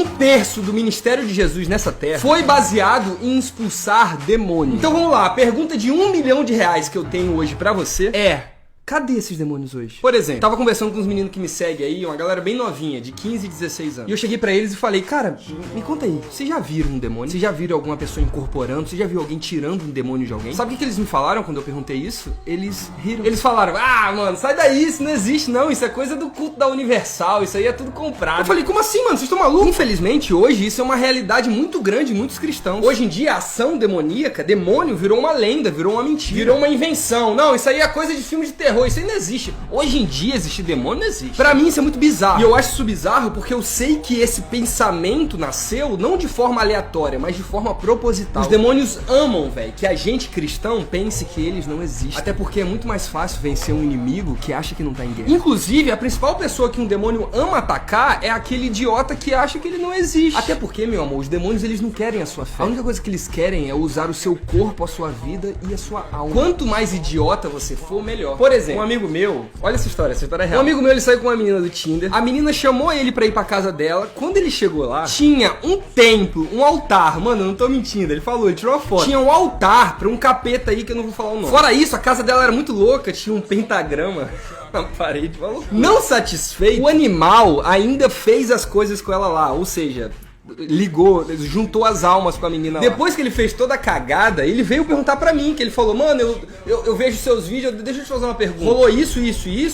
1/3 do ministério de Jesus nessa terra foi baseado em expulsar demônios. Então vamos lá, a pergunta de R$1 milhão que eu tenho hoje pra você é: cadê esses demônios hoje? Por exemplo, tava conversando com uns meninos que me seguem aí, uma galera bem novinha, de 15 e 16 anos. E eu cheguei pra eles e falei: cara, me conta aí, vocês já viram um demônio? Vocês já viram alguma pessoa incorporando? Você já viu alguém tirando um demônio de alguém? Sabe o que eles me falaram quando eu perguntei isso? Eles riram. Eles falaram: ah, mano, sai daí, isso não existe não, isso é coisa do culto da Universal, isso aí é tudo comprado. Eu falei: como assim, mano? Vocês estão malucos? Infelizmente, hoje isso é uma realidade muito grande em muitos cristãos. Hoje em dia, a ação demoníaca, demônio, virou uma lenda, virou uma mentira, virou uma invenção. Não, isso aí é coisa de filme de terror, isso aí não existe. Hoje em dia, existir demônio não existe. Pra mim, isso é muito bizarro. E eu acho isso bizarro porque eu sei que esse pensamento nasceu não de forma aleatória, mas de forma proposital. Os demônios amam, velho, que a gente cristão pense que eles não existem. Até porque é muito mais fácil vencer um inimigo que acha que não tá em guerra. Inclusive, a principal pessoa que um demônio ama atacar é aquele idiota que acha que ele não existe. Até porque, meu amor, os demônios, eles não querem a sua fé. A única coisa que eles querem é usar o seu corpo, a sua vida e a sua alma. Quanto mais idiota você for, melhor. Por exemplo, um amigo meu, olha essa história é real. Um amigo meu, ele saiu com uma menina do Tinder. A menina chamou ele pra ir pra casa dela. Quando ele chegou lá, tinha um templo, um altar. Mano, eu não tô mentindo, ele falou, ele tirou uma foto. Tinha um altar pra um capeta aí que eu não vou falar o nome. Fora isso, a casa dela era muito louca, tinha um pentagrama na parede, falou. Não satisfeito, o animal ainda fez as coisas com ela lá, ou seja, ligou, juntou as almas com a menina lá. Depois que ele fez toda a cagada, ele veio perguntar pra mim, que ele falou: mano, eu vejo seus vídeos, deixa eu te fazer uma pergunta. Rolou isso,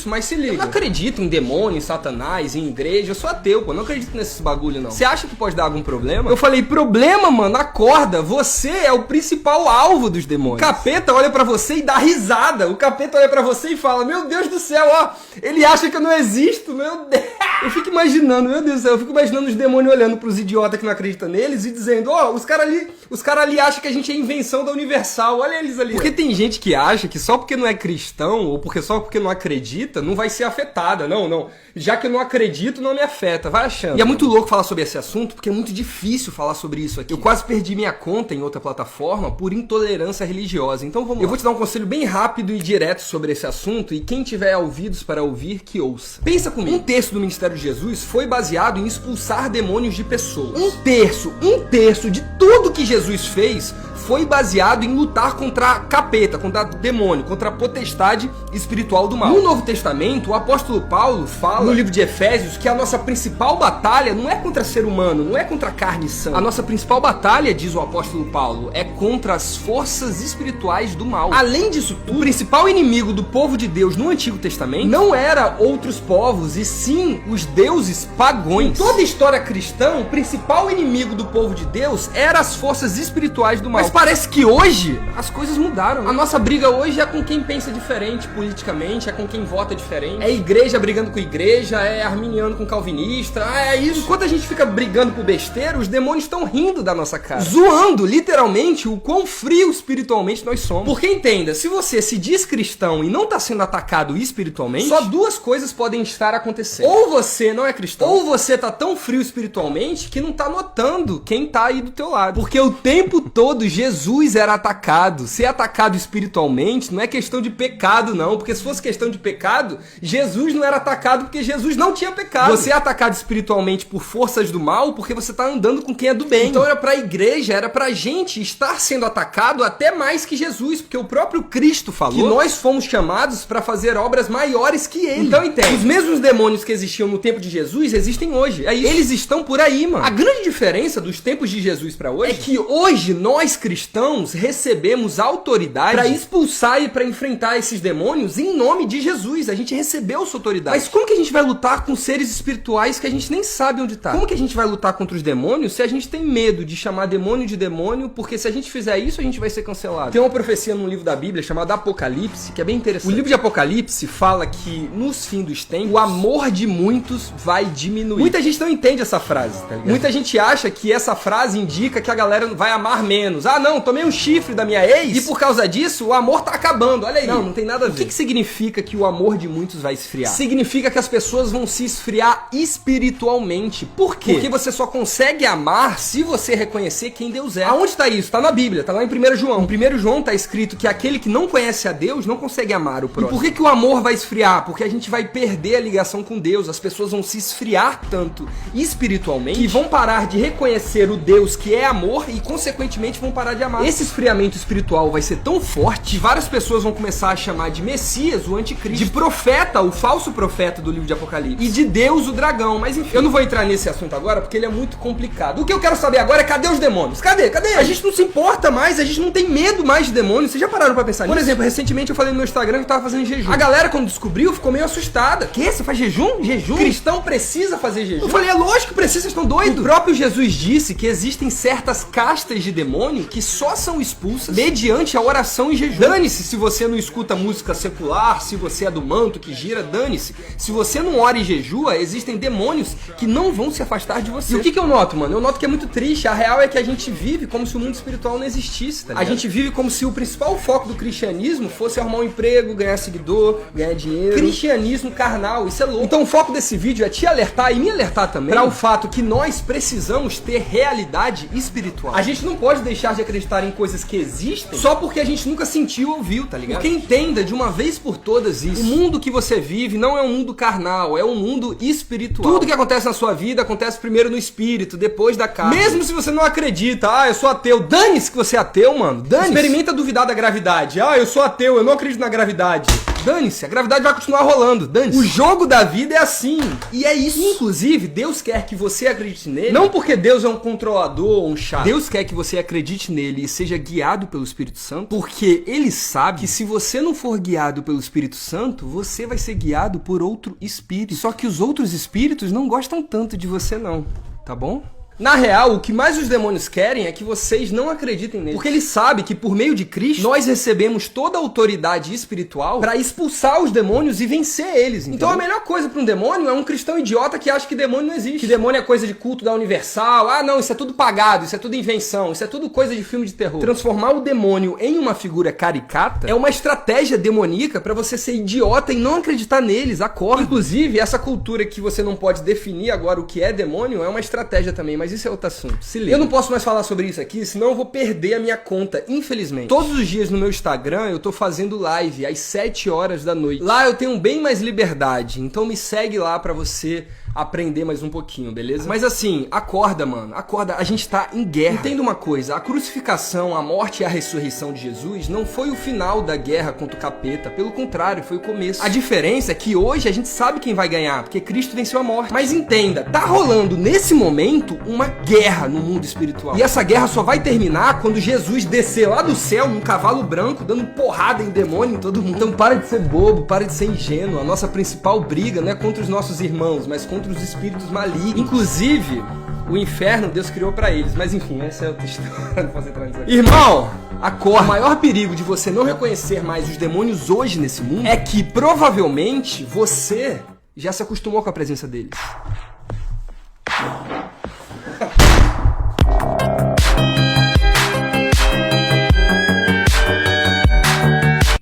mas se liga, eu não acredito em demônio, em satanás, em igreja, eu sou ateu, pô, não acredito nesses bagulho não. Você acha que pode dar algum problema? Eu falei: problema, mano, acorda, você é o principal alvo dos demônios. O capeta olha pra você e dá risada, o capeta olha pra você e fala: meu Deus do céu, ó, ele acha que eu não existo, meu Deus. Eu fico imaginando, meu Deus do céu, eu fico imaginando os demônios olhando pros idiotas que não acredita neles e dizendo: ó, os caras ali acham que a gente é invenção da Universal, olha eles ali. Porque tem gente que acha que só porque não é cristão ou só porque não acredita, não vai ser afetada. Não. Já que eu não acredito, não me afeta. Vai achando. E é muito louco falar sobre esse assunto, porque é muito difícil falar sobre isso aqui. Eu quase perdi minha conta em outra plataforma por intolerância religiosa. Então vamos lá. Eu vou te dar um conselho bem rápido e direto sobre esse assunto, e quem tiver ouvidos para ouvir, que ouça. Pensa comigo. 1/3 do ministério de Jesus foi baseado em expulsar demônios de pessoas. 1/3 de tudo que Jesus fez foi baseado em lutar contra capeta, contra demônio, contra a potestade espiritual do mal. No Novo Testamento, o apóstolo Paulo fala, no livro de Efésios, que a nossa principal batalha não é contra ser humano, não é contra carne e sangue. A nossa principal batalha, diz o apóstolo Paulo, é contra as forças espirituais do mal. Além disso tudo, o principal inimigo do povo de Deus no Antigo Testamento não era outros povos, e sim os deuses pagões. Em toda a história cristã, o principal inimigo do povo de Deus era as forças espirituais do mal. Mas parece que hoje as coisas mudaram. A nossa briga hoje é com quem pensa diferente politicamente, é com quem vota diferente. É igreja brigando com igreja, é arminiano com calvinista, é isso. Enquanto a gente fica brigando por besteira, os demônios estão rindo da nossa cara, zoando literalmente o quão frio espiritualmente nós somos. Porque entenda, se você se diz cristão e não está sendo atacado espiritualmente, só duas coisas podem estar acontecendo. Ou você não é cristão, ou você tá tão frio espiritualmente que não tá notando quem tá aí do teu lado. Porque o tempo todo Jesus era atacado. Ser atacado espiritualmente não é questão de pecado, não. Porque se fosse questão de pecado, Jesus não era atacado porque Jesus não tinha pecado. Você é atacado espiritualmente por forças do mal porque você tá andando com quem é do bem. Então era pra igreja, era pra gente estar sendo atacado até mais que Jesus, porque o próprio Cristo falou que nós fomos chamados pra fazer obras maiores que ele. Então entende, os mesmos demônios que existiam no tempo de Jesus existem hoje. É isso. Eles estão por aí, mano. A grande diferença dos tempos de Jesus pra hoje é que hoje nós cristãos recebemos autoridade pra expulsar e pra enfrentar esses demônios em nome de Jesus. A gente recebeu essa autoridade. Mas como que a gente vai lutar com seres espirituais que a gente nem sabe onde tá? Como que a gente vai lutar contra os demônios se a gente tem medo de chamar demônio de demônio? Porque se a gente fizer isso, a gente vai ser cancelado. Tem uma profecia num livro da Bíblia chamado Apocalipse, que é bem interessante. O livro de Apocalipse fala que nos fins dos tempos, o amor de muitos vai diminuir. Muita gente não entende essa frase, tá ligado? Muita gente acha que essa frase indica que a galera vai amar menos. Ah, não, tomei um chifre da minha ex e por causa disso o amor tá acabando. Olha aí. Não tem nada a ver. O que significa que o amor de muitos vai esfriar? Significa que as pessoas vão se esfriar espiritualmente. Por quê? Porque você só consegue amar se você reconhecer quem Deus é. Aonde tá isso? Tá na Bíblia, tá lá em 1 João. Em 1 João tá escrito que aquele que não conhece a Deus não consegue amar o próximo. E por que o amor vai esfriar? Porque a gente vai perder a ligação com Deus. As pessoas vão se esfriar tanto espiritualmente que vão parar de reconhecer o Deus que é amor e, consequentemente, vão parar de amar. Esse esfriamento espiritual vai ser tão forte que várias pessoas vão começar a chamar de Messias o anticristo, de profeta, o falso profeta do livro de Apocalipse, e de Deus o dragão. Mas enfim, eu não vou entrar nesse assunto agora porque ele é muito complicado. O que eu quero saber agora é cadê os demônios? Cadê? A gente não se importa mais, a gente não tem medo mais de demônios. Vocês já pararam pra pensar nisso? Por exemplo, recentemente eu falei no meu Instagram que eu tava fazendo jejum. A galera, quando descobriu, ficou meio assustada. Que? Você faz jejum? Jejum? Cristão precisa fazer jejum? Eu falei, é lógico que precisa, vocês estão doidos. O próprio Jesus disse que existem certas castas de demônio que só são expulsas mediante a oração e jejum. Dane-se se você não escuta música secular, se você é do manto que gira, dane-se. Se você não ora e jejua, existem demônios que não vão se afastar de você. E o que eu noto, mano? Eu noto que é muito triste. A real é que a gente vive como se o mundo espiritual não existisse, tá ligado? A gente vive como se o principal foco do cristianismo fosse arrumar um emprego, ganhar seguidor, ganhar dinheiro. Cristianismo carnal, isso é louco. Então o foco desse vídeo é te alertar e me alertar também para o fato que nós precisamos ter realidade espiritual. A gente não pode deixar de acreditar em coisas que existem só porque a gente nunca sentiu ou viu, tá ligado? Porque entenda de uma vez por todas isso. O mundo que você vive não é um mundo carnal, é um mundo espiritual. Tudo que acontece na sua vida acontece primeiro no espírito, depois da carne. Mesmo se você não acredita, eu sou ateu, dane-se que você é ateu, mano. Dane-se. Experimenta duvidar da gravidade. Eu sou ateu, eu não acredito na gravidade. Dane-se, a gravidade vai continuar rolando, dane-se. O jogo da vida é assim, e é isso. Inclusive, Deus quer que você acredite nele, não porque Deus é um controlador ou um chato. Deus quer que você acredite nele e seja guiado pelo Espírito Santo, porque ele sabe que se você não for guiado pelo Espírito Santo, você vai ser guiado por outro espírito. Só que os outros espíritos não gostam tanto de você não, tá bom? Na real, o que mais os demônios querem é que vocês não acreditem nele. Porque eles sabem que por meio de Cristo, nós recebemos toda a autoridade espiritual para expulsar os demônios e vencer eles. Então a melhor coisa para um demônio é um cristão idiota que acha que demônio não existe. Que demônio é coisa de culto da Universal. Não, isso é tudo pagado, isso é tudo invenção, isso é tudo coisa de filme de terror. Transformar o demônio em uma figura caricata é uma estratégia demoníaca para você ser idiota e não acreditar neles, acorda. Inclusive, essa cultura que você não pode definir agora o que é demônio é uma estratégia também, mas isso é outro assunto. Se liga. Eu não posso mais falar sobre isso aqui, senão eu vou perder a minha conta, infelizmente. Todos os dias no meu Instagram eu tô fazendo live às 7 horas da noite. Lá eu tenho bem mais liberdade, então me segue lá pra você aprender mais um pouquinho, beleza? Mas assim, acorda, mano, acorda, a gente tá em guerra. Entenda uma coisa, a crucificação, a morte e a ressurreição de Jesus não foi o final da guerra contra o capeta, pelo contrário, foi o começo. A diferença é que hoje a gente sabe quem vai ganhar, porque Cristo venceu a morte. Mas entenda, tá rolando nesse momento uma guerra no mundo espiritual. E essa guerra só vai terminar quando Jesus descer lá do céu num cavalo branco, dando porrada em demônio em todo mundo. Então para de ser bobo, para de ser ingênuo. A nossa principal briga não é contra os nossos irmãos, mas contra os espíritos malignos. Inclusive, o inferno Deus criou pra eles. Mas enfim, essa é outra história. Não posso entrar nisso aqui. Irmão, acorda. O maior perigo de você não reconhecer mais os demônios hoje nesse mundo é que provavelmente você já se acostumou com a presença deles.